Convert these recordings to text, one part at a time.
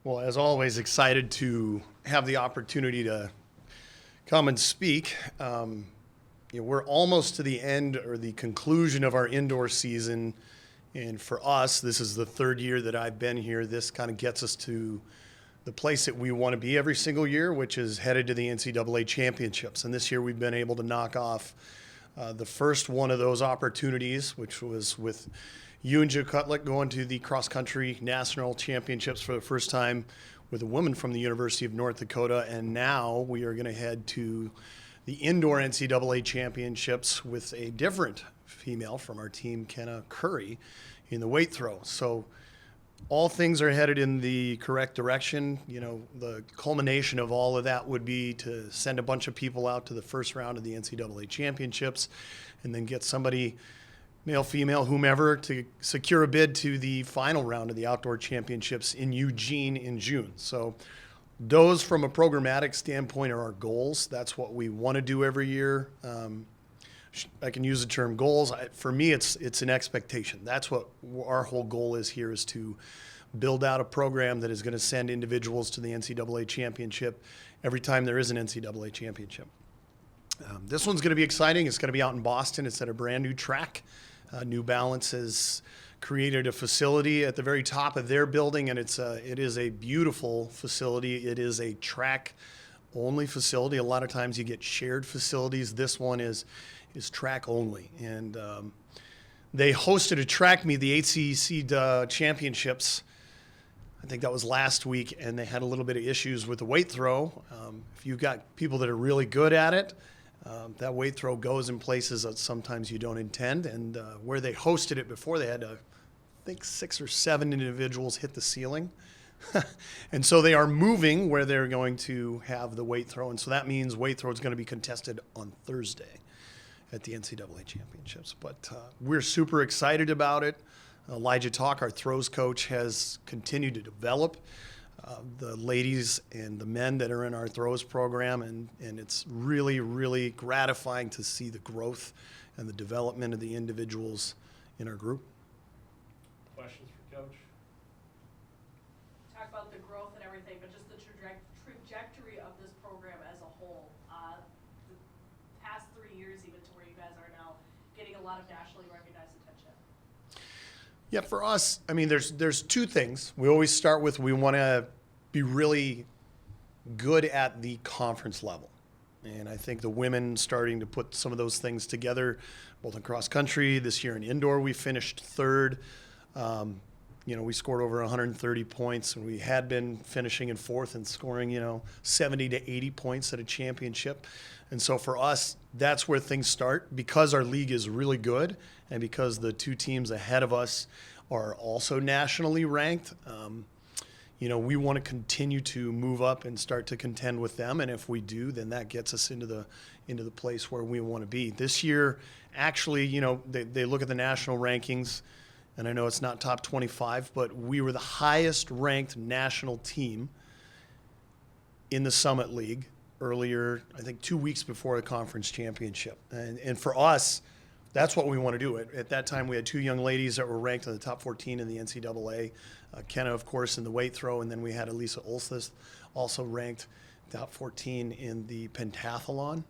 Well, as always, excited to have the opportunity to come and speak. We're almost to the end or the conclusion of our indoor season. And for us, this is the third year that I've been here. This kind of gets us to the place that we want to be every single year, which is headed to the NCAA Championships. And this year we've been able to knock off the first one of those opportunities, which was with UND going to the cross-country national championships for the first time with a woman from the University of North Dakota. And now we are going to head to the indoor NCAA championships with a different female from our team, Kenna Curry, in the weight throw. So all things are headed in the correct direction. You know, the culmination of all of that would be to send a bunch of people out to the first round of the NCAA championships and then get somebody, male, female, whomever, to secure a bid to the final round of the outdoor championships in Eugene in June. So those, from a programmatic standpoint, are our goals. That's what we want to do every year. I can use the term goals. For me, it's an expectation. That's what our whole goal is here, is to build out a program that is going to send individuals to the NCAA championship every time there is an NCAA championship. This one's going to be exciting. It's going to be out in Boston. It's at a brand new track. New Balance has created a facility at the very top of their building, and it is a beautiful facility. It is a track-only facility. A lot of times you get shared facilities. This one is track only, and they hosted a track meet, the ACC championships. I think that was last week, and they had a little bit of issues with the weight throw. If you've got people that are really good at it, that weight throw goes in places that sometimes you don't intend. And where they hosted it before, they had, I think, 6 or 7 individuals hit the ceiling. And so they are moving where they're going to have the weight throw. And so that means weight throw is going to be contested on Thursday at the NCAA championships. But we're super excited about it. Elijah Talk, our throws coach, has continued to develop the ladies and the men that are in our throws program, and it's really, really gratifying to see the growth and the development of the individuals in our group. Questions for Coach? Talk about the growth and everything, but just the trajectory of this program as a whole. The past 3 years, even to where you guys are now, getting a lot of nationally recognized attention. Yeah, for us, I mean, there's two things. We always start with, we want to be really good at the conference level. And I think the women starting to put some of those things together, both in cross country. This year in indoor, we finished third. We scored over 130 points, and we had been finishing in fourth and scoring, 70 to 80 points at a championship. And so for us, that's where things start, because our league is really good and because the two teams ahead of us are also nationally ranked. We want to continue to move up and start to contend with them. And if we do, then that gets us into the place where we want to be. This year, actually, they look at the national rankings, and I know it's not top 25, but we were the highest ranked national team in the Summit League earlier, I think 2 weeks before the conference championship. And for us, that's what we want to do. At that time, we had 2 young ladies that were ranked in the top 14 in the NCAA. Kenna, of course, in the weight throw, and then we had Elisa Olseth, also ranked top 14 in the pentathlon.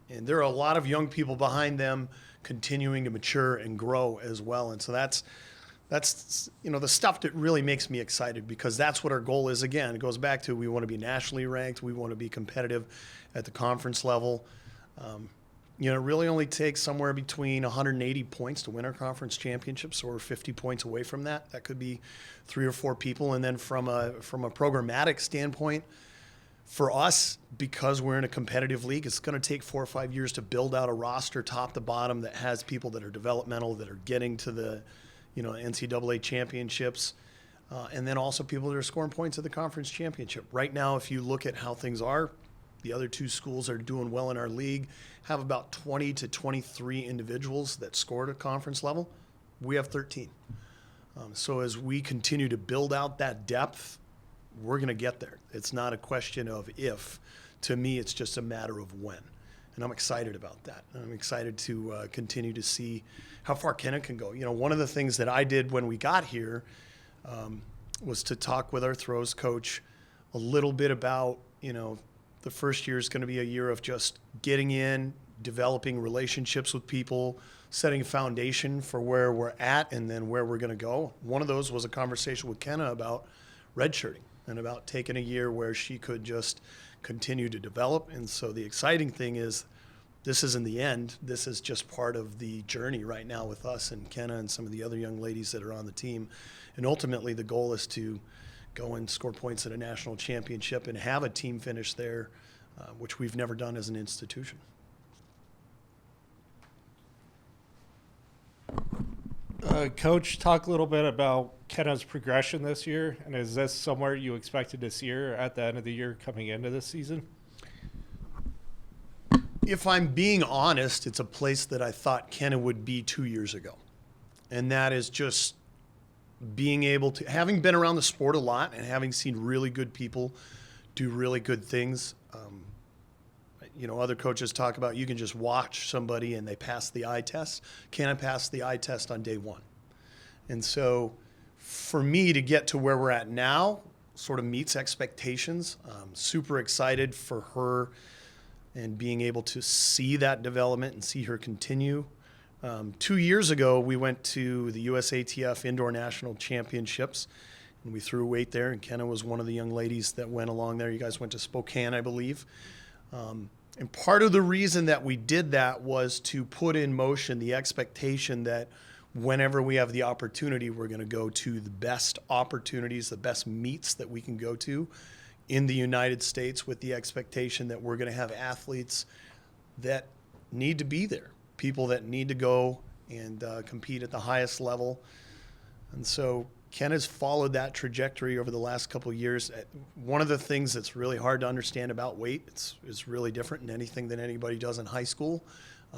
And there are a lot of young people behind them continuing to mature and grow as well. And so that's the stuff that really makes me excited, because that's what our goal is. Again, it goes back to, we want to be nationally ranked. We want to be competitive at the conference level. It really only takes somewhere between 180 points to win our conference championships, or 50 points away from that. That could be 3 or 4 people. And then from a programmatic standpoint, for us, because we're in a competitive league, it's going to take 4 or 5 years to build out a roster top to bottom that has people that are developmental, that are getting to the NCAA championships, and then also people that are scoring points at the conference championship. Right now, if you look at how things are, the other 2 schools are doing well in our league, have about 20 to 23 individuals that scored at conference level. We have 13. So as we continue to build out that depth, we're going to get there. It's not a question of if. To me, it's just a matter of when. And I'm excited about that. I'm excited to continue to see how far Kenna can go. One of the things that I did when we got here, was to talk with our throws coach a little bit about, the first year is going to be a year of just getting in, developing relationships with people, setting a foundation for where we're at and then where we're going to go. One of those was a conversation with Kenna about redshirting and about taking a year where she could just continue to develop. And so the exciting thing is this isn't the end. This is just part of the journey right now with us and Kenna and some of the other young ladies that are on the team. And ultimately the goal is to go and score points at a national championship and have a team finish there, which we've never done as an institution. Coach, talk a little bit about Kenna's progression this year, and is this somewhere you expected to see her at the end of the year coming into this season? If I'm being honest, it's a place that I thought Kenna would be 2 years ago. And that is just being able to, having been around the sport a lot and having seen really good people do really good things. Other coaches talk about you can just watch somebody and they pass the eye test. Kenna passed the eye test on day one. And so for me to get to where we're at now sort of meets expectations. Super excited for her and being able to see that development and see her continue. 2 years ago, we went to the USATF Indoor National Championships, and we threw weight there, and Kenna was one of the young ladies that went along there. You guys went to Spokane, I believe. And part of the reason that we did that was to put in motion the expectation that whenever we have the opportunity, we're going to go to the best opportunities, the best meets that we can go to in the United States, with the expectation that we're going to have athletes that need to be there, people that need to go and compete at the highest level. And so Kenna's followed that trajectory over the last couple of years. One of the things that's really hard to understand about weight, it's really different than anything that anybody does in high school.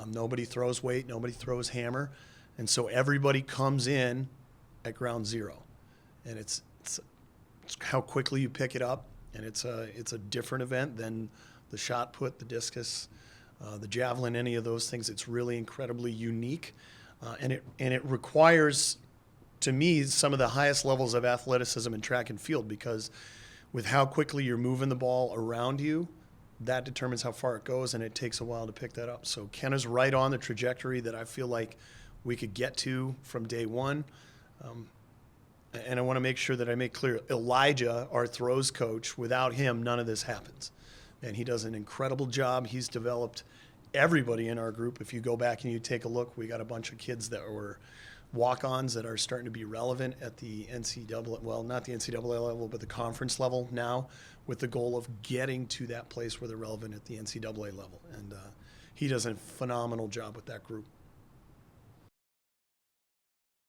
Nobody throws weight, nobody throws hammer. And so everybody comes in at ground zero. And it's how quickly you pick it up. And it's a different event than the shot put, the discus, the javelin, any of those things. It's really incredibly unique. And it requires, to me, some of the highest levels of athleticism in track and field, because with how quickly you're moving the ball around you, that determines how far it goes, and it takes a while to pick that up. So Kenna's right on the trajectory that I feel like we could get to from day one. And I want to make sure that I make clear, Elijah, our throws coach, without him, none of this happens. And he does an incredible job. He's developed everybody in our group. If you go back and you take a look, we got a bunch of kids that were walk-ons that are starting to be relevant at the NCAA, well, not the NCAA level, but the conference level now, with the goal of getting to that place where they're relevant at the NCAA level. And he does a phenomenal job with that group.